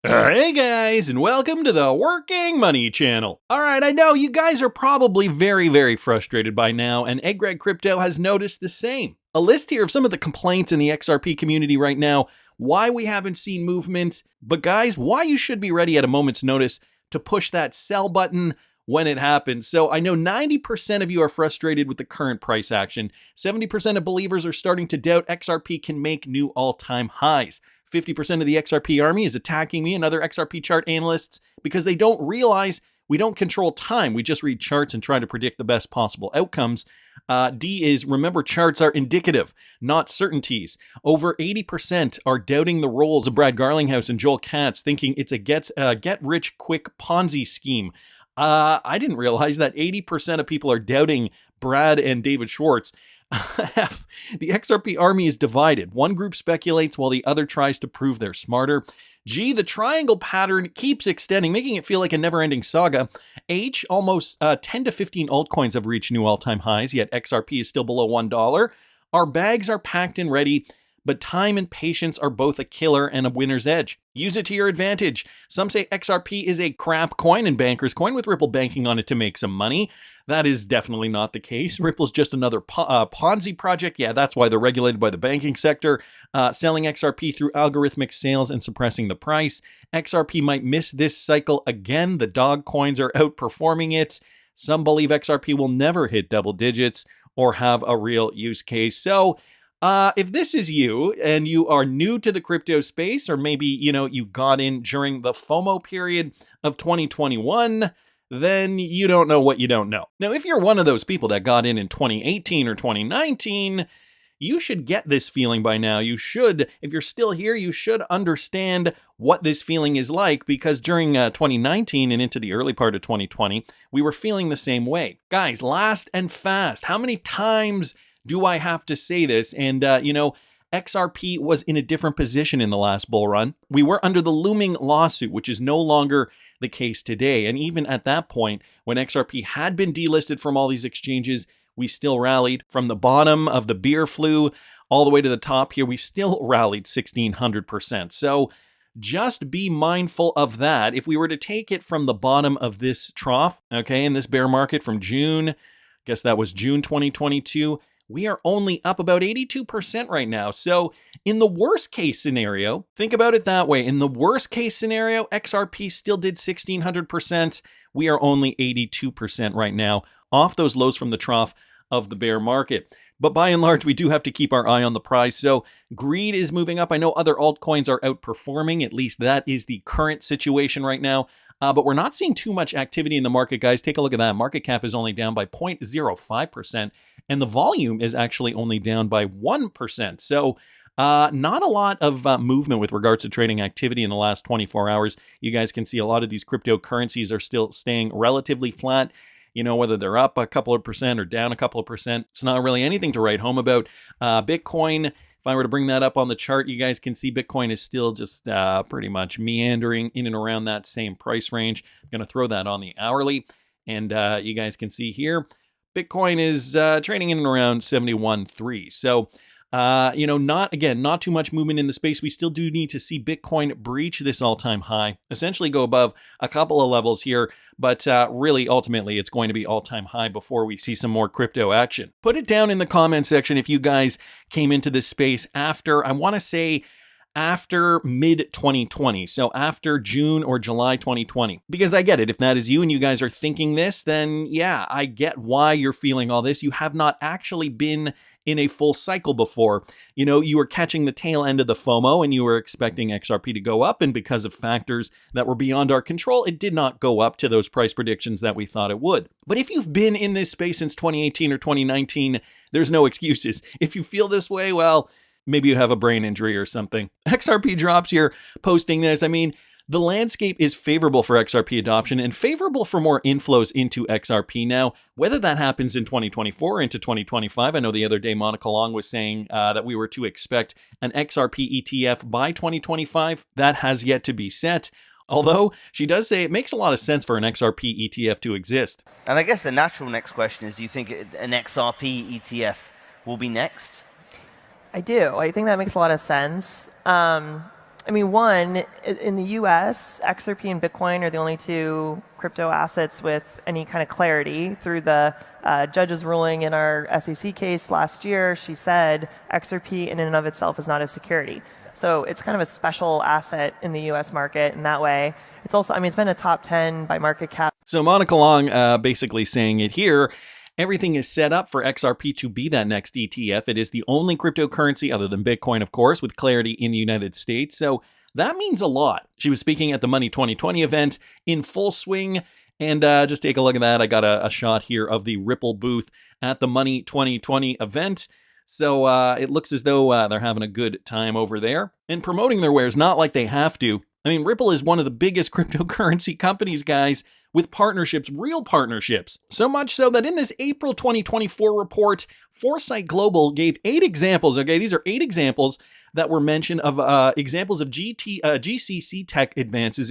Hey guys, and welcome to the Working Money Channel. Alright, I know you guys are probably very frustrated by now, and Egg Greg Crypto has noticed the same. A list here of some of the complaints in the XRP community right now, why we haven't seen movement, but guys, why you should be ready at a moment's notice to push that sell button when it happens. So I know 90% of you are frustrated with the current price action. 70% of believers are starting to doubt XRP can make new all-time highs. 50% of the XRP army is attacking me and other XRP chart analysts because they don't realize we don't control time. We just read charts and try to predict the best possible outcomes. D is, remember, charts are indicative, not certainties. Over 80% are doubting the roles of Brad Garlinghouse and Joel Katz, thinking it's a get-rich-quick Ponzi scheme. I didn't realize that 80% of people are doubting Brad and David Schwartz. F, the XRP army is divided. One group speculates while the other tries to prove they're smarter. G, the triangle pattern keeps extending, making it feel like a never-ending saga. H, almost 10 to 15 altcoins have reached new all-time highs, yet XRP is still below $1. Our bags are packed and ready, but time and patience are both a killer and a winner's edge. Use it to your advantage. Some say XRP is a crap coin and banker's coin with Ripple banking on it to make some money. That is definitely not the case. Ripple's just another Ponzi project. Yeah, that's why they're regulated by the banking sector, selling XRP through algorithmic sales and suppressing the price. XRP might miss this cycle again. The dog coins are outperforming it. Some believe XRP will never hit double digits or have a real use case. So, if this is you and you are new to the crypto space, or maybe, you got in during the FOMO period of 2021, then you don't know what you don't know. Now, if you're one of those people that got in 2018 or 2019, you should get this feeling by now. You should, if you're still here, you should understand what this feeling is like, because during 2019 and into the early part of 2020, we were feeling the same way. Guys, last and fast. How many times do I have to say this? And, XRP was in a different position in the last bull run. We were under the looming lawsuit, which is no longer the case today. And even at that point, when XRP had been delisted from all these exchanges, we still rallied. From the bottom of the beer flu all the way to the top here, we still rallied 1,600%. So just be mindful of that. If we were to take it from the bottom of this trough, okay, in this bear market from June, I guess that was June 2022, we are only up about 82% right now. So in the worst case scenario, think about it that way. In the worst case scenario, XRP still did 1,600%. We are only 82% right now off those lows from the trough of the bear market. But by and large, we do have to keep our eye on the price. So greed is moving up. I know other altcoins are outperforming. At least that is the current situation right now. But we're not seeing too much activity in the market, guys. Take a look at that. Market cap is only down by 0.05%, and the volume is actually only down by 1%. So not a lot of movement with regards to trading activity in the last 24 hours. You guys can see a lot of these cryptocurrencies are still staying relatively flat. Whether they're up a couple of percent or down a couple of percent, it's not really anything to write home about. Bitcoin, if I were to bring that up on the chart, you guys can see Bitcoin is still just pretty much meandering in and around that same price range. I'm going to throw that on the hourly, and you guys can see here, Bitcoin is trading in and around 71.3. So, not too much movement in the space. We still do need to see Bitcoin breach this all-time high, essentially go above a couple of levels here, but really, ultimately, it's going to be all-time high before we see some more crypto action. Put it down in the comment section if you guys came into this space after, I want to say, after mid-2020, so after June or July 2020. Because I get it, if that is you and you guys are thinking this, then yeah, I get why you're feeling all this. You have not actually been in a full cycle before. You were catching the tail end of the FOMO and you were expecting XRP to go up, and because of factors that were beyond our control, it did not go up to those price predictions that we thought it would. But if you've been in this space since 2018 or 2019, there's no excuses. If you feel this way, well, maybe you have a brain injury or something. XRP drops here posting this. I mean, the landscape is favorable for XRP adoption and favorable for more inflows into XRP now. Whether that happens in 2024 or into 2025, I know the other day Monica Long was saying that we were to expect an XRP ETF by 2025. That has yet to be set. Although she does say it makes a lot of sense for an XRP ETF to exist. And I guess the natural next question is, do you think an XRP ETF will be next? I do. I think that makes a lot of sense. I mean, one, in the US, XRP and Bitcoin are the only two crypto assets with any kind of clarity. Through the judge's ruling in our SEC case last year, she said XRP in and of itself is not a security. So it's kind of a special asset in the US market in that way. It's also, I mean, it's been a top 10 by market cap. So Monica Long basically saying it here. Everything is set up for XRP to be that next ETF. It is the only cryptocurrency, other than Bitcoin, of course, with clarity in the United States. So that means a lot. She was speaking at the Money 2020 event in full swing. And just take a look at that. I got a shot here of the Ripple booth at the Money 2020 event. So it looks as though they're having a good time over there and promoting their wares, not like they have to. I mean, Ripple is one of the biggest cryptocurrency companies, guys, with partnerships, real partnerships. So much so that in this April 2024 report, Foresight Global gave 8 examples. Okay, these are 8 examples that were mentioned of examples of GCC tech advances,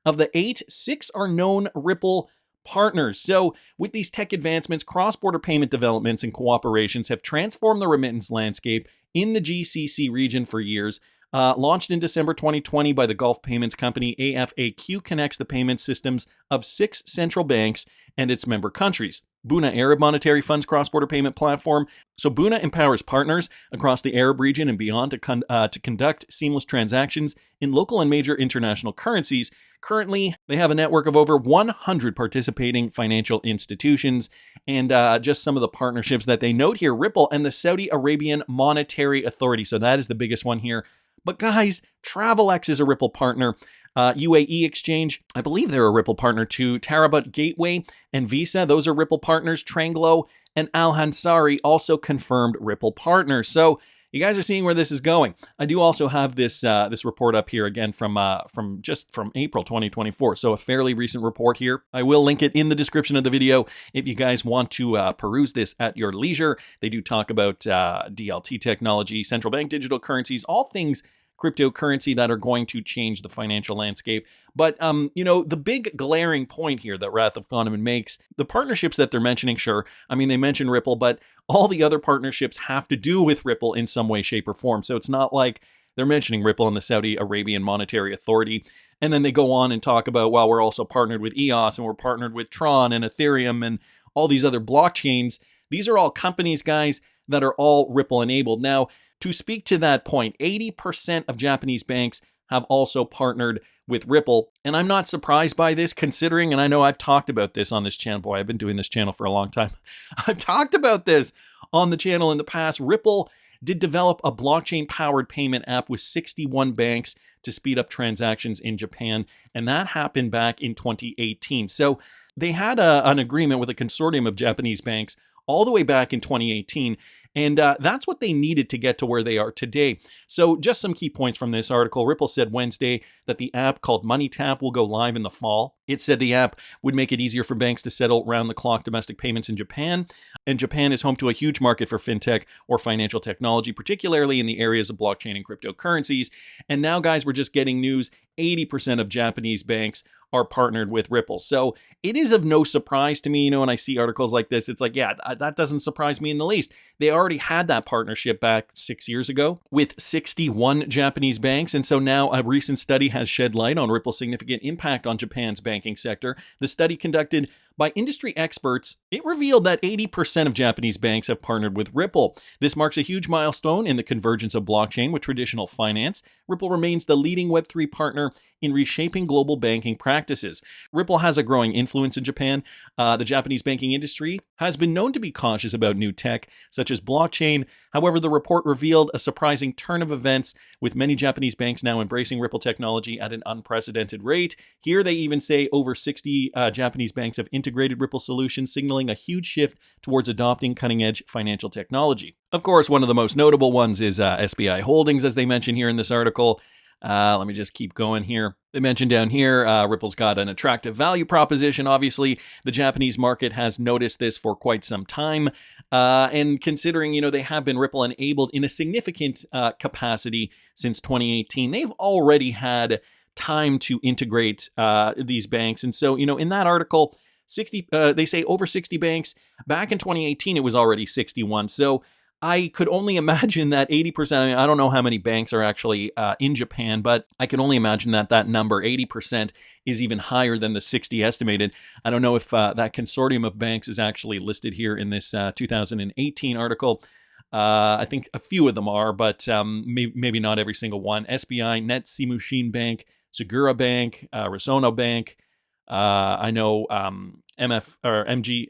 of the 8, 6 are known Ripple partners. So with these tech advancements, cross-border payment developments and cooperations have transformed the remittance landscape in the GCC region for years. Launched in December 2020 by the Gulf Payments Company, AFAQ connects the payment systems of 6 central banks and its member countries. Buna Arab Monetary Fund's cross-border payment platform. So Buna empowers partners across the Arab region and beyond to conduct seamless transactions in local and major international currencies. Currently, they have a network of over 100 participating financial institutions. And just some of the partnerships that they note here, Ripple and the Saudi Arabian Monetary Authority. So that is the biggest one here. But guys, TravelX is a Ripple partner. UAE Exchange, I believe they're a Ripple partner too. Tarabat Gateway and Visa, those are Ripple partners. Tranglo and Al Hansari also confirmed Ripple partners. So you guys are seeing where this is going. I do also have this this report up here again from April 2024. So a fairly recent report here. I will link it in the description of the video if you guys want to peruse this at your leisure. They do talk about DLT technology, central bank digital currencies, all things cryptocurrency that are going to change the financial landscape. But, the big glaring point here that Wrath of Kahneman makes, the partnerships that they're mentioning, sure, I mean, they mention Ripple, but all the other partnerships have to do with Ripple in some way, shape, or form. So it's not like they're mentioning Ripple and the Saudi Arabian Monetary Authority. And then they go on and talk about, well, we're also partnered with EOS and we're partnered with Tron and Ethereum and all these other blockchains. These are all companies, guys, that are all Ripple enabled. Now, to speak to that point, 80% of Japanese banks have also partnered with Ripple. And I'm not surprised by this considering, and I know I've talked about this on this channel. Boy, I've been doing this channel for a long time. I've talked about this on the channel in the past. Ripple did develop a blockchain-powered payment app with 61 banks to speed up transactions in Japan. And that happened back in 2018. So they had an agreement with a consortium of Japanese banks all the way back in 2018. And that's what they needed to get to where they are today. So just some key points from this article. Ripple said Wednesday that the app called MoneyTap will go live in the fall. It said the app would make it easier for banks to settle round-the-clock domestic payments in Japan. And Japan is home to a huge market for fintech or financial technology, particularly in the areas of blockchain and cryptocurrencies. And now, guys, we're just getting news. 80% of Japanese banks are partnered with Ripple. So it is of no surprise to me, when I see articles like this, it's like, yeah, that doesn't surprise me in the least. They already had that partnership back 6 years ago with 61 Japanese banks. And so now a recent study has shed light on Ripple's significant impact on Japan's banking sector. The study conducted by industry experts, it revealed that 80% of Japanese banks have partnered with Ripple. This marks a huge milestone in the convergence of blockchain with traditional finance. Ripple remains the leading Web3 partner in reshaping global banking practices. Ripple has a growing influence in Japan. The Japanese banking industry has been known to be cautious about new tech, such as blockchain. However, the report revealed a surprising turn of events, with many Japanese banks now embracing Ripple technology at an unprecedented rate. Here, they even say over 60 Japanese banks have integrated Ripple solutions, signaling a huge shift towards adopting cutting-edge financial technology. Of course, one of the most notable ones is SBI Holdings, as they mention here in this article. Let me just keep going here. They mentioned down here, Ripple's got an attractive value proposition. Obviously, the Japanese market has noticed this for quite some time. And considering, they have been Ripple enabled in a significant capacity since 2018, they've already had time to integrate these banks. And so, in that article, they say over 60 banks. Back in 2018, it was already 61. So I could only imagine that 80%, I mean, I don't know how many banks are actually in Japan, but I can only imagine that that number, 80%, is even higher than the 60 estimated. I don't know if that consortium of banks is actually listed here in this 2018 article. I think a few of them are, but maybe not every single one. SBI, Netsumishin Bank, Segura Bank, Risono Bank. I know MFGU,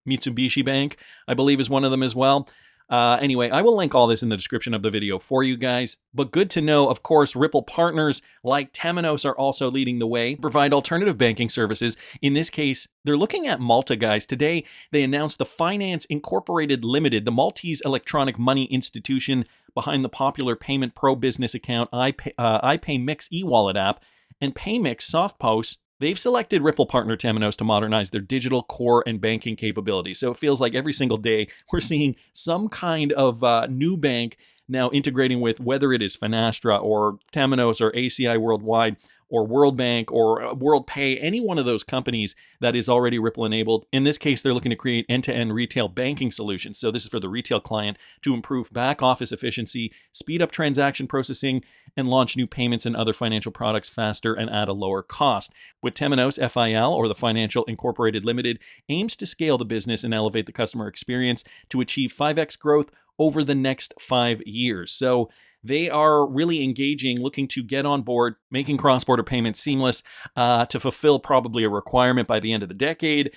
Mitsubishi Bank, I believe is one of them as well. Anyway, I will link all this in the description of the video for you guys. But good to know, of course, Ripple partners like Temenos are also leading the way, provide alternative banking services. In this case, they're looking at Malta, guys. Today, they announced the Finance Incorporated Limited, the Maltese electronic money institution behind the popular Payment Pro business account, iPaymix e-wallet app, and Paymix SoftPOS. They've selected Ripple partner Temenos to modernize their digital core and banking capabilities. So it feels like every single day we're seeing some kind of new bank now integrating with, whether it is Finastra or Temenos or ACI Worldwide or World Bank or WorldPay, any one of those companies that is already Ripple enabled. In this case, they're looking to create end-to-end retail banking solutions. So this is for the retail client to improve back office efficiency, speed up transaction processing, and launch new payments and other financial products faster and at a lower cost. With Temenos, FIL, or the Financial Incorporated Limited, aims to scale the business and elevate the customer experience to achieve 5x growth over the next 5 years. So they are really engaging, looking to get on board, making cross-border payments seamless to fulfill probably a requirement by the end of the decade.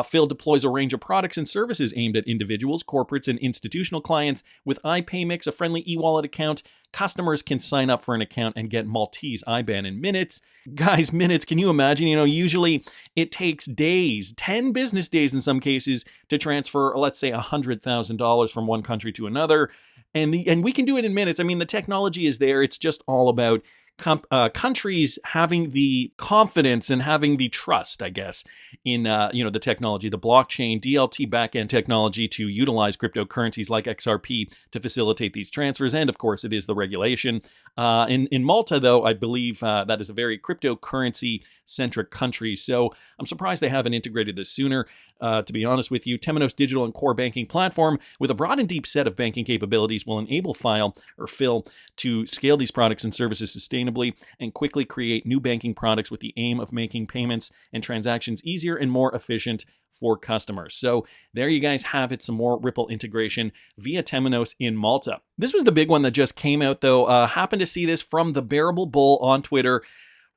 Phil deploys a range of products and services aimed at individuals, corporates, and institutional clients. With iPaymix, a friendly e-wallet account, customers can sign up for an account and get Maltese IBAN in minutes. Guys, minutes, can you imagine? Usually it takes days, 10 business days in some cases, to transfer, let's say, $100,000 from one country to another. And we can do it in minutes. I mean, the technology is there. It's just all about countries having the confidence and having the trust, I guess, in the technology, the blockchain, DLT backend technology to utilize cryptocurrencies like XRP to facilitate these transfers. And of course, it is the regulation. In Malta, though, I believe that is a very cryptocurrency-centric country. So I'm surprised they haven't integrated this sooner. To be honest with you, Temenos digital and core banking platform with a broad and deep set of banking capabilities will enable Phil to scale these products and services sustainably and quickly create new banking products with the aim of making payments and transactions easier and more efficient for customers. So there you guys have it, some more Ripple integration via Temenos in Malta. This was the big one that just came out, though. Happened to see this from the Bearable Bull on Twitter.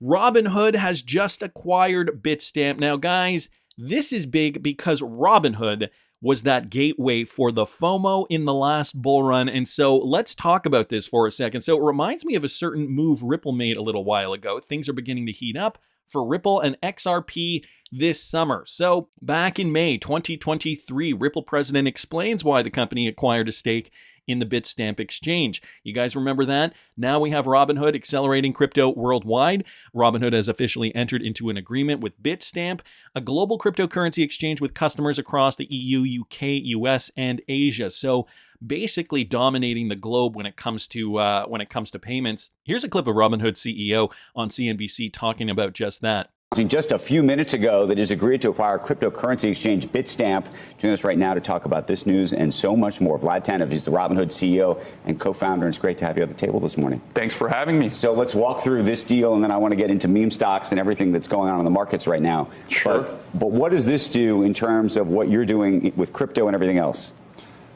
Robinhood has just acquired Bitstamp. Now, guys, this is big because Robinhood was that gateway for the FOMO in the last bull run. And so let's talk about this for a second. So it reminds me of a certain move Ripple made a little while ago. Things are beginning to heat up for Ripple and XRP this summer. So back in May 2023, Ripple president explains why the company acquired a stake in the Bitstamp exchange. You guys remember that? Now we have Robinhood accelerating crypto worldwide. Robinhood has officially entered into an agreement with Bitstamp, a global cryptocurrency exchange with customers across the EU, UK, US, and Asia. So basically dominating the globe when it comes to payments. Here's a clip of Robinhood CEO on CNBC talking about just that. Just a few minutes ago that has agreed to acquire cryptocurrency exchange Bitstamp. Joining us right now to talk about this news and so much more. Vlad Tenev, he's the Robinhood CEO and co-founder, and it's great to have you at the table this morning. Thanks for having me. So let's walk through this deal, and then I want to get into meme stocks and everything that's going on in the markets right now. Sure. But what does this do in terms of what you're doing with crypto and everything else?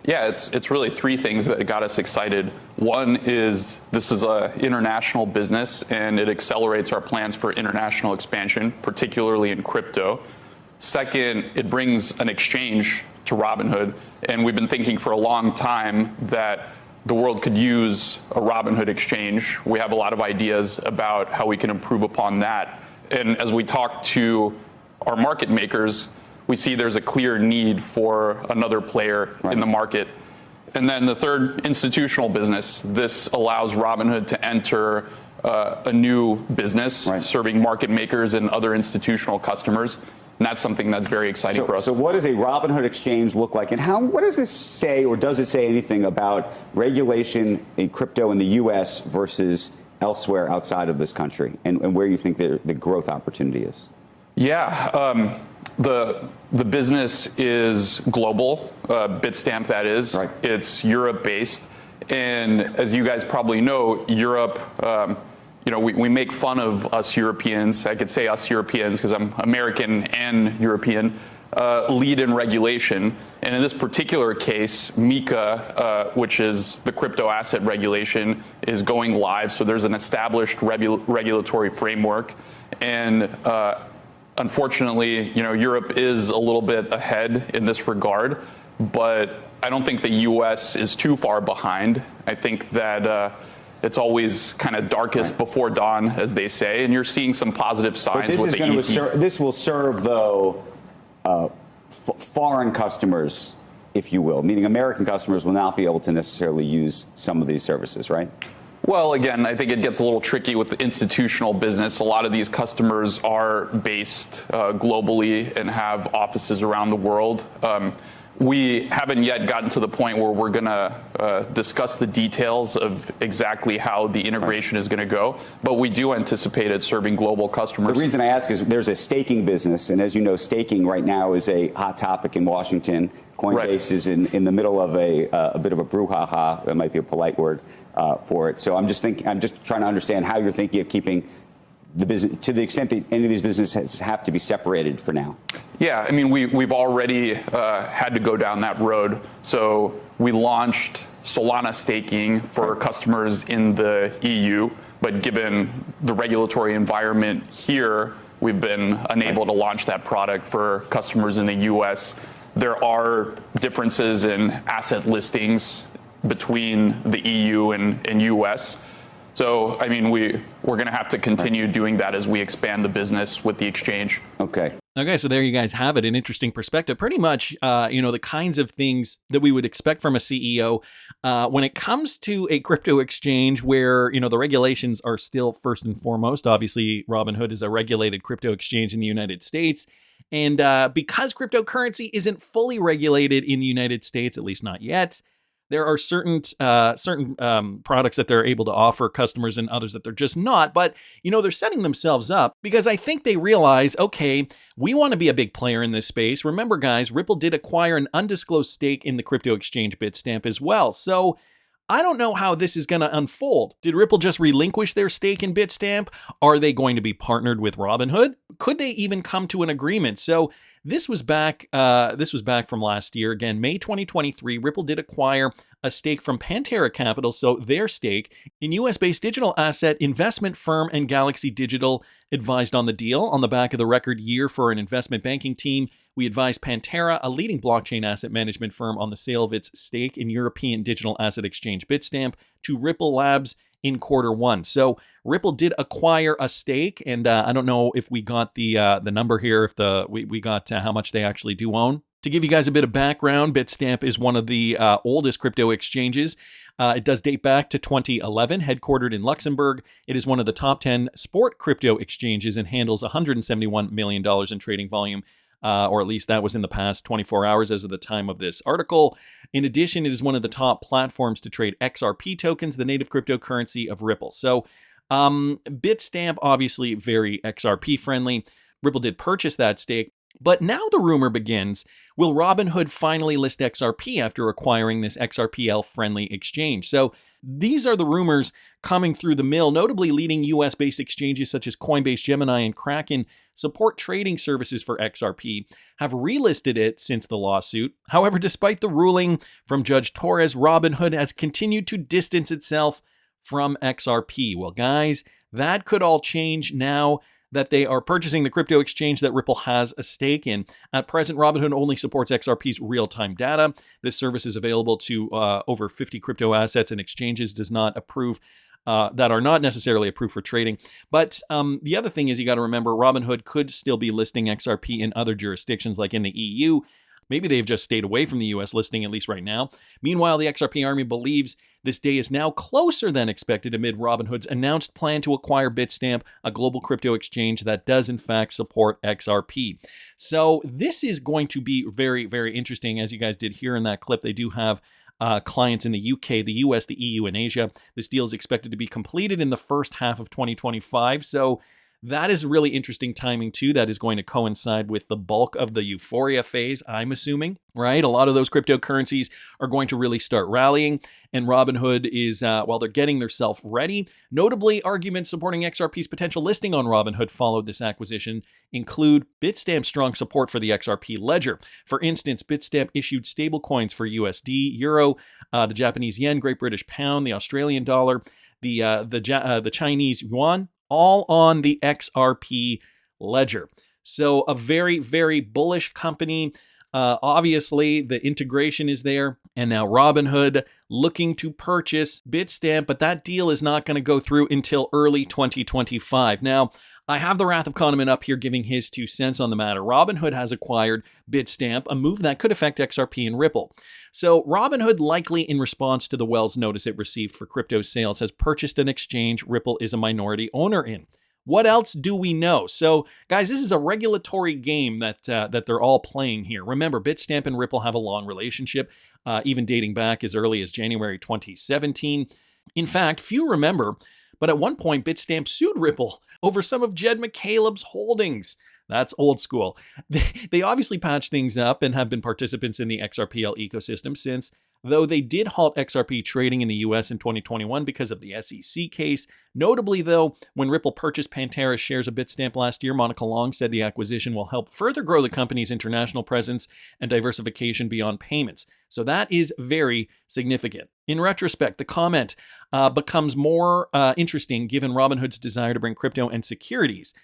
Yeah, it's really three things that got us excited. One is this is an international business, and it accelerates our plans for international expansion, particularly in crypto. Second, it brings an exchange to Robinhood, and we've been thinking for a long time that the world could use a Robinhood exchange. We have a lot of ideas about how we can improve upon that. And as we talk to our market makers, we see there's a clear need for another player in the market. And then the third, institutional business. This allows Robinhood to enter a new business, serving market makers and other institutional customers. And that's something that's very exciting for us. So what does a Robinhood exchange look like? And what does this say, or does it say anything about regulation in crypto in the U.S. versus elsewhere outside of this country, and where you think the growth opportunity is? Yeah. The business is global, Bitstamp that is. Right. It's Europe-based. And as you guys probably know, Europe, we make fun of us Europeans. I could say us Europeans because I'm American and European, lead in regulation. And in this particular case, MiCA, which is the crypto asset regulation, is going live. So there's an established regulatory framework. And unfortunately, Europe is a little bit ahead in this regard, but I don't think the U.S. is too far behind. I think that it's always kind of darkest before dawn, as they say, and you're seeing some positive signs with the ETF. This will serve, though, foreign customers, if you will, meaning American customers will not be able to necessarily use some of these services, right? Well, again, I think it gets a little tricky with the institutional business. A lot of these customers are based globally and have offices around the world. We haven't yet gotten to the point where we're going to discuss the details of exactly how the integration is going to go, but we do anticipate it serving global customers. The reason I ask is there's a staking business, and as you know, staking right now is a hot topic in Washington. Coinbase is in the middle of a bit of a brouhaha. That might be a polite word for it. So I'm just trying to understand how you're thinking of keeping the business, to the extent that any of these businesses have to be separated for now. Yeah, I mean, we've already had to go down that road. So we launched Solana staking for customers in the EU, but given the regulatory environment here, we've been unable to launch that product for customers in the US. There are differences in asset listings between the EU and US. So, I mean, we're going to have to continue doing that as we expand the business with the exchange. Okay, so there you guys have it, an interesting perspective. Pretty much, the kinds of things that we would expect from a CEO when it comes to a crypto exchange where, the regulations are still first and foremost. Obviously, Robinhood is a regulated crypto exchange in the United States. And because cryptocurrency isn't fully regulated in the United States, at least not yet, there are certain products that they're able to offer customers and others that they're just not. But, they're setting themselves up because I think they realize, okay, we want to be a big player in this space. Remember, guys, Ripple did acquire an undisclosed stake in the crypto exchange Bitstamp as well. So I don't know how this is going to unfold. Did Ripple just relinquish their stake in Bitstamp? Are they going to be partnered with Robinhood? Could they even come to an agreement? So this was back from last year. Again, May 2023, Ripple did acquire a stake from Pantera Capital, so their stake in US-based digital asset investment firm and Galaxy Digital advised on the deal. On the back of the record year for an investment banking team, we advised Pantera, a leading blockchain asset management firm, on the sale of its stake in European digital asset exchange Bitstamp to Ripple Labs in Q1. So Ripple did acquire a stake, and I don't know if we got the number here, if we got how much they actually do own. To give you guys a bit of background, Bitstamp is one of the oldest crypto exchanges. It does date back to 2011, headquartered in Luxembourg. It is one of the top 10 sport crypto exchanges and handles $171 million in trading volume. Or at least that was in the past 24 hours as of the time of this article. In addition, it is one of the top platforms to trade XRP tokens, the native cryptocurrency of Ripple. So Bitstamp, obviously very XRP friendly. Ripple did purchase that stake. But now the rumor begins, will Robinhood finally list XRP after acquiring this XRPL-friendly exchange? So these are the rumors coming through the mill. Notably, leading US-based exchanges such as Coinbase, Gemini, and Kraken support trading services for XRP, have relisted it since the lawsuit. However, despite the ruling from Judge Torres, Robinhood has continued to distance itself from XRP. Well, guys, that could all change now that they are purchasing the crypto exchange that Ripple has a stake in. At present, Robinhood only supports XRP's real-time data. This service is available to over 50 crypto assets, and exchanges does not approve that are not necessarily approved for trading. But the other thing is, you got to remember, Robinhood could still be listing XRP in other jurisdictions, like in the EU. Maybe they've just stayed away from the US listing, at least right now. Meanwhile, the XRP army believes this day is now closer than expected amid Robinhood's announced plan to acquire Bitstamp, a global crypto exchange that does in fact support XRP. So this is going to be very, very interesting. As you guys did hear in that clip, they do have clients in the UK, the US, the EU, and Asia. This deal is expected to be completed in the first half of 2025. So That is really interesting timing too. That is going to coincide with the bulk of the euphoria phase, I'm assuming, right? A lot of those cryptocurrencies are going to really start rallying, and Robinhood is, while they're getting themselves ready. Notably, arguments supporting XRP's potential listing on Robinhood followed this acquisition include Bitstamp's strong support for the XRP ledger. For instance, Bitstamp issued stablecoins for USD, Euro, the Japanese yen, Great British pound, the Australian dollar, the Chinese yuan, all on the XRP ledger. So a very, very bullish company. Obviously, the integration is there. And now Robinhood looking to purchase Bitstamp, but that deal is not going to go through until early 2025. Now, I have the Wrath of Kahneman up here giving his 2 cents on the matter. Robinhood has acquired Bitstamp, a move that could affect XRP and Ripple. So Robinhood, likely in response to the Wells notice it received for crypto sales, has purchased an exchange Ripple is a minority owner in. What else do we know? So, guys, this is a regulatory game that they're all playing here. Remember, Bitstamp and Ripple have a long relationship, even dating back as early as January 2017. In fact, few remember, but at one point, Bitstamp sued Ripple over some of Jed McCaleb's holdings. That's old school. They obviously patched things up and have been participants in the XRPL ecosystem since, though they did halt XRP trading in the US in 2021 because of the SEC case. Notably, though, when Ripple purchased Pantera's shares of Bitstamp last year, Monica Long said the acquisition will help further grow the company's international presence and diversification beyond payments. So that is very significant. In retrospect, the comment becomes more interesting given Robinhood's desire to bring crypto and securities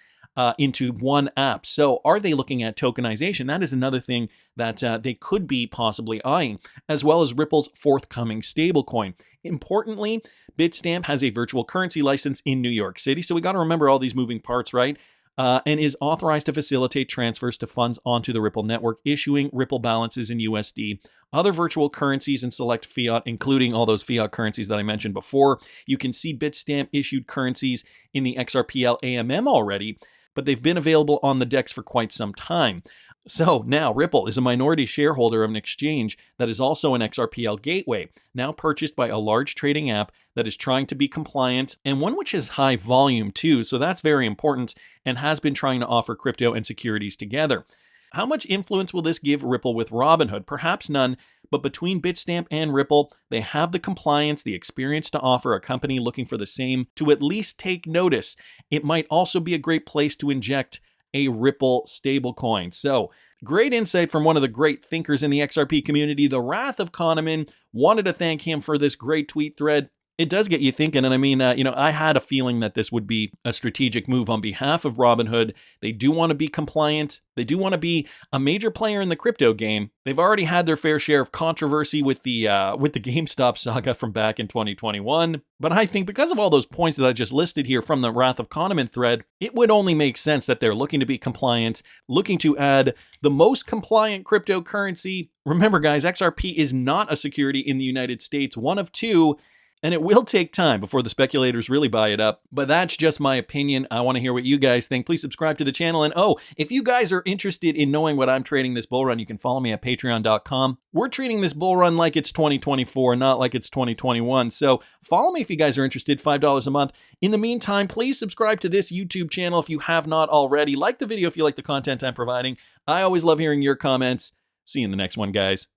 into one app. So are they looking at tokenization? That is another thing that they could be possibly eyeing, as well as Ripple's forthcoming stablecoin. Importantly, Bitstamp has a virtual currency license in New York City, so we got to remember all these moving parts, right? And is authorized to facilitate transfers to funds onto the Ripple network, issuing Ripple balances in USD, other virtual currencies, and select fiat, including all those fiat currencies that I mentioned before. You can see Bitstamp issued currencies in the XRPL AMM already, but they've been available on the DEX for quite some time. So now Ripple is a minority shareholder of an exchange that is also an XRPL gateway, now purchased by a large trading app that is trying to be compliant and one which has high volume too. So that's very important and has been trying to offer crypto and securities together. How much influence will this give Ripple with Robinhood? Perhaps none, but between Bitstamp and Ripple, they have the compliance, the experience to offer a company looking for the same to at least take notice. It might also be a great place to inject a Ripple stablecoin. So, great insight from one of the great thinkers in the XRP community, the Wrath of Kahneman. Wanted to thank him for this great tweet thread. It does get you thinking, and I mean, I had a feeling that this would be a strategic move on behalf of Robinhood. They do want to be compliant. They do want to be a major player in the crypto game. They've already had their fair share of controversy with the GameStop saga from back in 2021. But I think because of all those points that I just listed here from the Wrath of Kahneman thread, it would only make sense that they're looking to be compliant, looking to add the most compliant cryptocurrency. Remember, guys, XRP is not a security in the United States, one of two. And it will take time before the speculators really buy it up. But that's just my opinion. I want to hear what you guys think. Please subscribe to the channel. And if you guys are interested in knowing what I'm trading this bull run, you can follow me at patreon.com. We're treating this bull run like it's 2024, not like it's 2021. So follow me if you guys are interested, $5 a month. In the meantime, please subscribe to this YouTube channel if you have not already. Like the video if you like the content I'm providing. I always love hearing your comments. See you in the next one, guys.